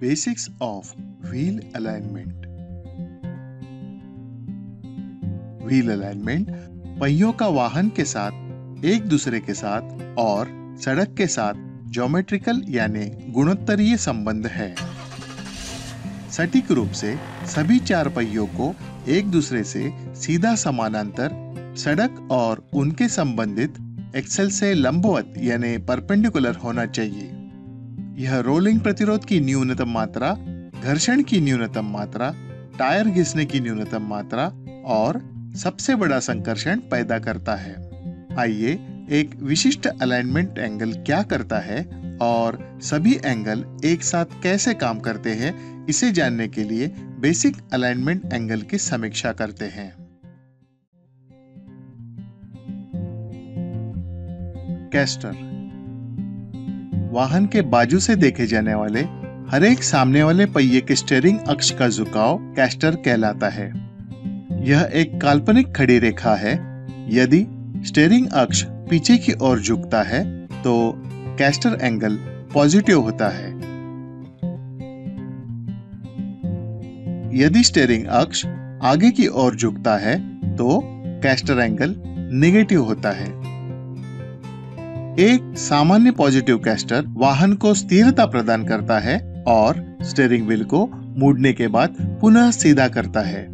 Basics of wheel alignment. Wheel alignment पहियों का वाहन के साथ, एक दूसरे के साथ और सड़क के साथ ज्योमेट्रिकल यानी गुणोत्तरीय संबंध है। सटीक रूप से सभी चार पहियों को एक दूसरे से सीधा समानांतर सड़क और उनके संबंधित एक्सेल से लंबवत यानी परपेंडिकुलर होना चाहिए। यह रोलिंग प्रतिरोध की न्यूनतम मात्रा, घर्षण की न्यूनतम मात्रा, टायर घिसने की न्यूनतम मात्रा और सबसे बड़ा संकर्षण पैदा करता है। आइए एक विशिष्ट अलाइनमेंट एंगल क्या करता है और सभी एंगल एक साथ कैसे काम करते हैं, इसे जानने के लिए बेसिक अलाइनमेंट एंगल की समीक्षा करते हैं। कैस्टर वाहन के बाजू से देखे जाने वाले हर एक सामने वाले पहिए के स्टीयरिंग अक्ष का झुकाव कैस्टर कहलाता है। यह एक काल्पनिक खड़ी रेखा है। यदि स्टीयरिंग अक्ष पीछे की ओर झुकता है तो कैस्टर एंगल पॉजिटिव होता है। यदि स्टीयरिंग अक्ष आगे की ओर झुकता है तो कैस्टर एंगल नेगेटिव होता है। एक सामान्य पॉजिटिव कैस्टर वाहन को स्थिरता प्रदान करता है और स्टीयरिंग व्हील को मुड़ने के बाद पुनः सीधा करता है।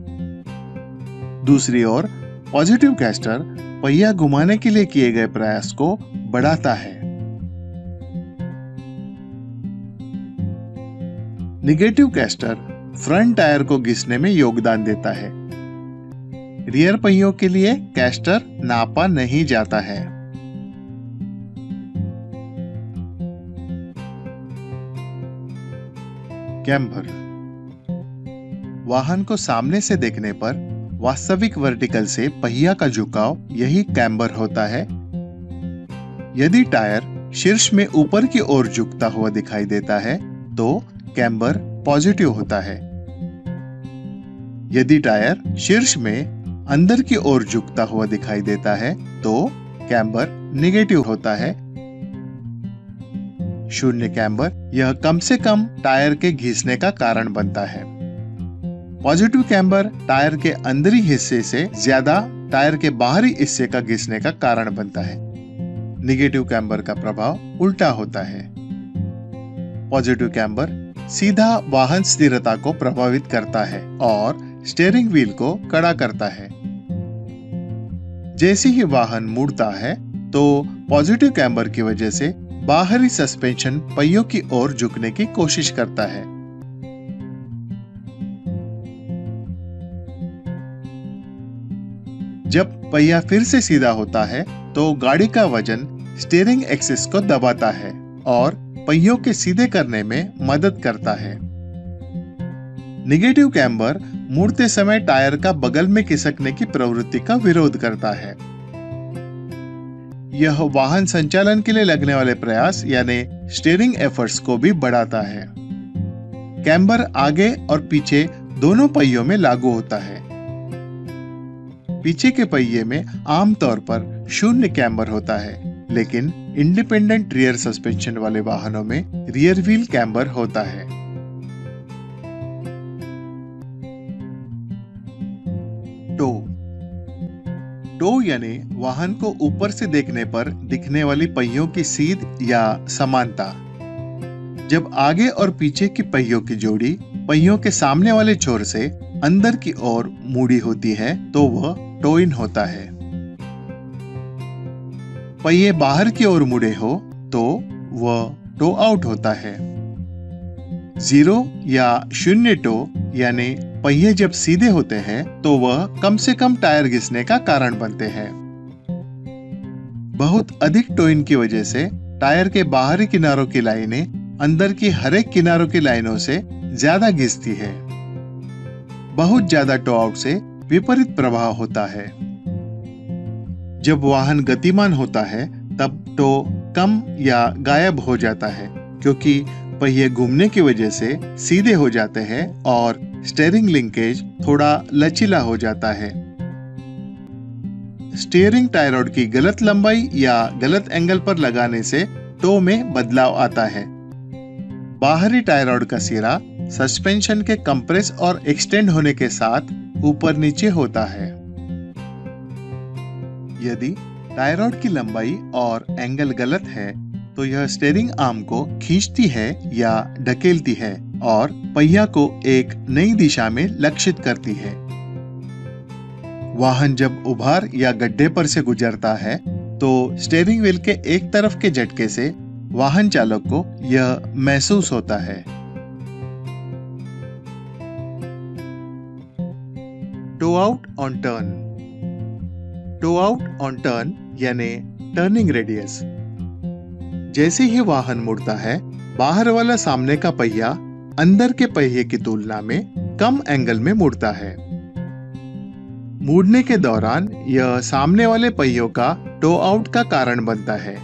दूसरी ओर पॉजिटिव कैस्टर पहिया घुमाने के लिए किए गए प्रयास को बढ़ाता है। निगेटिव कैस्टर फ्रंट टायर को घिसने में योगदान देता है। रियर पहियों के लिए कैस्टर नापा नहीं जाता है। कैम्बर वाहन को सामने से देखने पर वास्तविक वर्टिकल से पहिया का झुकाव यही कैम्बर होता है। यदि टायर शीर्ष में ऊपर की ओर झुकता हुआ दिखाई देता है तो कैम्बर पॉजिटिव होता है। यदि टायर शीर्ष में अंदर की ओर झुकता हुआ दिखाई देता है तो कैम्बर नेगेटिव होता है। शून्य कैम्बर यह कम से कम टायर के घिसने का कारण बनता है। पॉजिटिव कैम्बर टायर के अंदरी हिस्से से ज्यादा टायर के बाहरी हिस्से का घिसने का कारण बनता है। निगेटिव कैम्बर का प्रभाव उल्टा होता है। पॉजिटिव कैम्बर सीधा वाहन स्थिरता को प्रभावित करता है और स्टीयरिंग व्हील को कड़ा करता है। जैसे ही वाहन मुड़ता है तो पॉजिटिव कैम्बर की वजह से बाहरी सस्पेंशन पहियों की ओर झुकने की कोशिश करता है। जब पहिया फिर से सीधा होता है तो गाड़ी का वजन स्टीयरिंग एक्सिस को दबाता है और पहियों के सीधे करने में मदद करता है। निगेटिव कैम्बर मुड़ते समय टायर का बगल में खिसकने की प्रवृत्ति का विरोध करता है। यह वाहन संचालन के लिए लगने वाले प्रयास यानी स्टीयरिंग एफर्ट्स को भी बढ़ाता है। कैम्बर आगे और पीछे दोनों पहियों में लागू होता है। पीछे के पहिए में आमतौर पर शून्य कैम्बर होता है, लेकिन इंडिपेंडेंट रियर सस्पेंशन वाले वाहनों में रियर व्हील कैम्बर होता है। टो यानी वाहन को ऊपर से देखने पर दिखने वाली पहियों की सीध या समानता। जब आगे और पीछे की पहियों की जोड़ी पहियों के सामने वाले छोर से अंदर की ओर मुड़ी होती है तो वह टो इन होता है। पहिए बाहर की ओर मुड़े हो तो वह टो आउट होता है। जीरो या शून्य टो यानी पहिए जब सीधे होते हैं तो वह कम से कम टायर घिसने का कारण बनते हैं। बहुत अधिक टोइन की वजह से टायर के बाहरी किनारों की लाइनें अंदर की हर एक किनारों की लाइनों से ज्यादा घिसती है। बहुत ज्यादा टो आउट से विपरीत प्रभाव होता है। जब वाहन गतिमान होता है तब टो कम या गायब हो जाता है, क्योंकि पहिए घूमने की वजह से सीधे हो जाते हैं और स्टीयरिंग लिंकेज थोड़ा लचीला हो जाता है। स्टीयरिंग टाई रॉड की गलत लंबाई या गलत एंगल पर लगाने से टो में बदलाव आता है। बाहरी टाई रॉड का सिरा सस्पेंशन के कंप्रेस और एक्सटेंड होने के साथ ऊपर नीचे होता है। यदि टाई रॉड की लंबाई और एंगल गलत है तो यह स्टीयरिंग आर्म को खींचती है या ढकेलती है और पहिया को एक नई दिशा में लक्षित करती है। वाहन जब उभार या गड्ढे पर से गुजरता है तो स्टीयरिंग व्हील के एक तरफ के झटके से वाहन चालक को यह महसूस होता है। Toe out on turn. Toe out on turn यानी टर्निंग रेडियस। जैसे ही वाहन मुड़ता है, बाहर वाला सामने का पहिया अंदर के पहिए की तुलना में कम एंगल में मुड़ता है। मुड़ने के दौरान यह सामने वाले पहियों का टो आउट का कारण बनता है।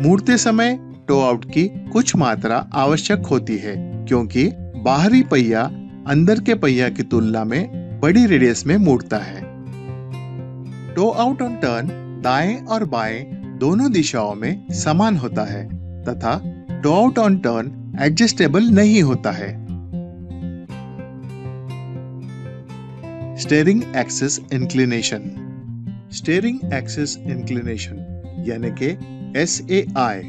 मुड़ते समय टो आउट की कुछ मात्रा आवश्यक होती है क्योंकि बाहरी पहिया अंदर के पहिया की तुलना में बड़ी रेडियस में मुड़ता है। टो आउट ऑन टर्न दाएं और बाएं दोनों दिशाओं में समान होता है तथा toe out on turn adjustable नहीं होता है। Steering axis inclination. Steering axis inclination यानी कि SAI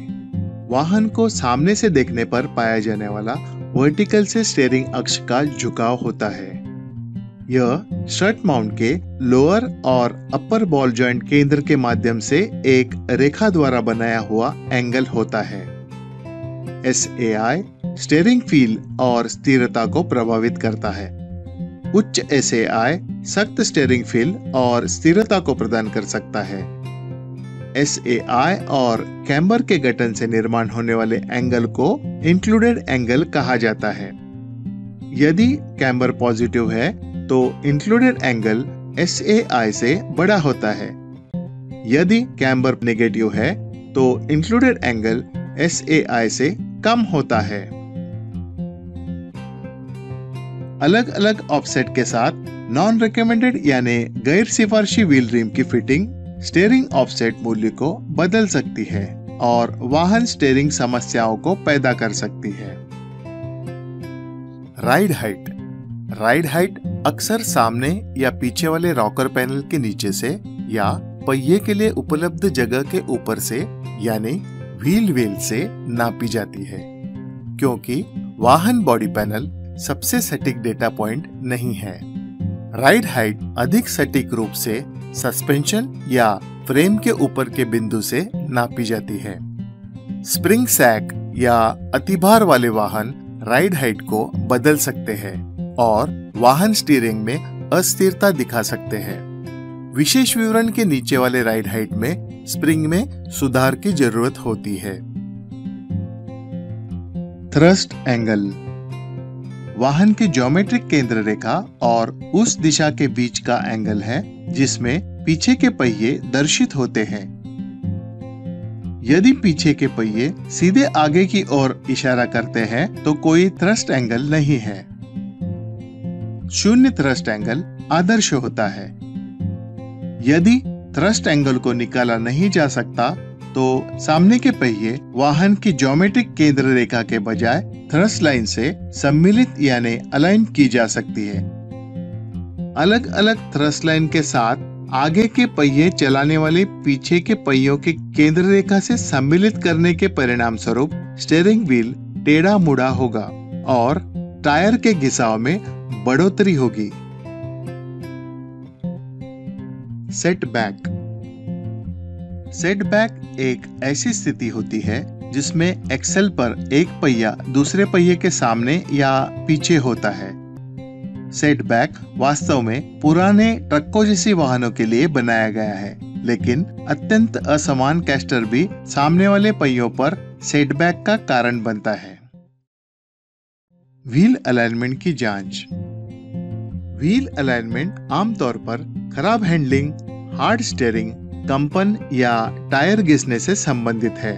वाहन को सामने से देखने पर पाया जाने वाला वर्टिकल से स्टीयरिंग अक्ष का झुकाव होता है। यह स्ट्रट माउंट के लोअर और अपर बॉल जॉइंट केंद्र के माध्यम से एक रेखा द्वारा बनाया हुआ एंगल होता है। SAI स्टीयरिंग फील और स्थिरता को प्रभावित करता है। उच्च SAI सख्त स्टीयरिंग फील और स्थिरता को प्रदान कर सकता है। SAI और कैम्बर के गठन से निर्माण होने वाले एंगल को इंक्लूडेड एंगल कहा जाता है। यदि कैम्बर पॉजिटिव है तो इंक्लूडेड एंगल SAI से बड़ा होता है। यदि कैम्बर नेगेटिव है तो इंक्लूडेड एंगल SAI से कम होता है। अलग अलग ऑफसेट के साथ नॉन रिकमेंडेड यानी गैर सिफारिशी व्हील रिम की फिटिंग स्टीयरिंग ऑफसेट मूल्य को बदल सकती है और वाहन स्टीयरिंग समस्याओं को पैदा कर सकती है। Ride height. राइड हाइट अक्सर सामने या पीछे वाले रॉकर पैनल के नीचे से या पहिए के लिए उपलब्ध जगह के ऊपर से यानी व्हील वेल से नापी जाती है क्योंकि वाहन बॉडी पैनल सबसे सटीक डेटा पॉइंट नहीं है। राइड हाइट अधिक सटीक रूप से सस्पेंशन या फ्रेम के ऊपर के बिंदु से नापी जाती है। स्प्रिंग सैक या अतिभार वाले वाहन राइड हाइट को बदल सकते हैं और वाहन स्टीयरिंग में अस्थिरता दिखा सकते हैं। विशेष विवरण के नीचे वाले राइड हाइट में स्प्रिंग में सुधार की जरूरत होती है। थ्रस्ट एंगल वाहन की ज्योमेट्रिक केंद्र रेखा और उस दिशा के बीच का एंगल है जिसमें पीछे के पहिए दर्शित होते हैं। यदि पीछे के पहिए सीधे आगे की ओर इशारा करते हैं तो कोई थ्रस्ट एंगल नहीं है। शून्य थ्रस्ट एंगल आदर्श होता है। यदि थ्रस्ट एंगल को निकाला नहीं जा सकता तो सामने के पहिए वाहन की ज्योमेट्रिक केंद्र रेखा के बजाय थ्रस्ट लाइन से सम्मिलित यानी अलाइन की जा सकती है। अलग अलग थ्रस्ट लाइन के साथ आगे के पहिए चलाने वाले पीछे के पहियों के केंद्र रेखा से सम्मिलित करने के परिणाम स्वरूप स्टीयरिंग व्हील टेढ़ा मुड़ा होगा और टायर के घिसाव में बढ़ोतरी होगी। सेटबैक। सेटबैक एक ऐसी स्थिति होती है जिसमें एक्सेल पर एक पहिया दूसरे पहिए के सामने या पीछे होता है। सेटबैक वास्तव में पुराने ट्रकों जैसी वाहनों के लिए बनाया गया है, लेकिन अत्यंत असमान कैस्टर भी सामने वाले पहियों पर सेटबैक का कारण बनता है। व्हील अलाइनमेंट की जांच। व्हील अलाइनमेंट आमतौर पर खराब हैंडलिंग, हार्ड स्टीयरिंग, कंपन या टायर घिसने से संबंधित है।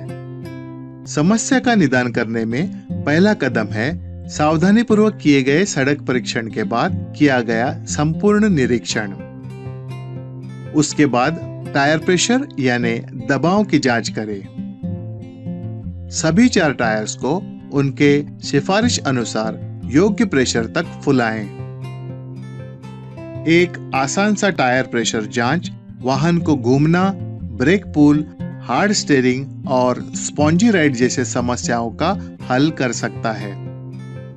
समस्या का निदान करने में पहला कदम है सावधानी पूर्वक किए गए सड़क परीक्षण के बाद किया गया संपूर्ण निरीक्षण। उसके बाद टायर प्रेशर यानी दबाव की जांच करें। सभी 4 टायर्स को उनके सिफारिश अनुसार योग्य प्रेशर तक फुलाएं। एक आसान सा टायर प्रेशर जांच वाहन को घूमना, ब्रेक पुल, हार्ड स्टीयरिंग और स्पॉन्जी राइड जैसे समस्याओं का हल कर सकता है।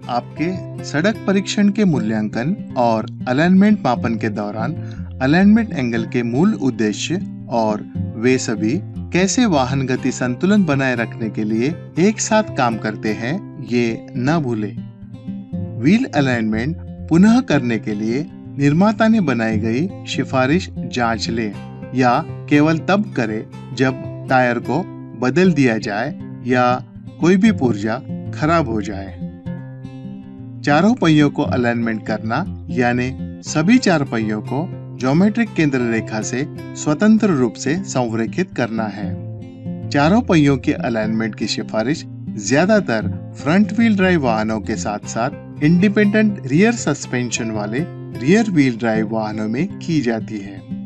आपके सड़क परीक्षण के मूल्यांकन और अलाइनमेंट मापन के दौरान अलाइनमेंट एंगल के मूल उद्देश्य और वे सभी कैसे वाहन गति संतुलन बनाए रखने के लिए एक साथ काम करते हैं, ये न भूलें। व्हील अलाइनमेंट पुनः करने के लिए निर्माता ने बनाई गई सिफारिश जांच लें या केवल तब करें जब टायर को बदल दिया जाए या कोई भी पुर्जा खराब हो जाए। चारों पहियों को अलाइनमेंट करना यानी सभी 4 पहियों को ज्योमेट्रिक केंद्र रेखा से स्वतंत्र रूप से संरेखित करना है। चारों पहियों के अलाइनमेंट की सिफारिश ज्यादातर फ्रंट व्हील ड्राइव वाहनों के साथ साथ इंडिपेंडेंट रियर सस्पेंशन वाले रियर व्हील ड्राइव वाहनों में की जाती है।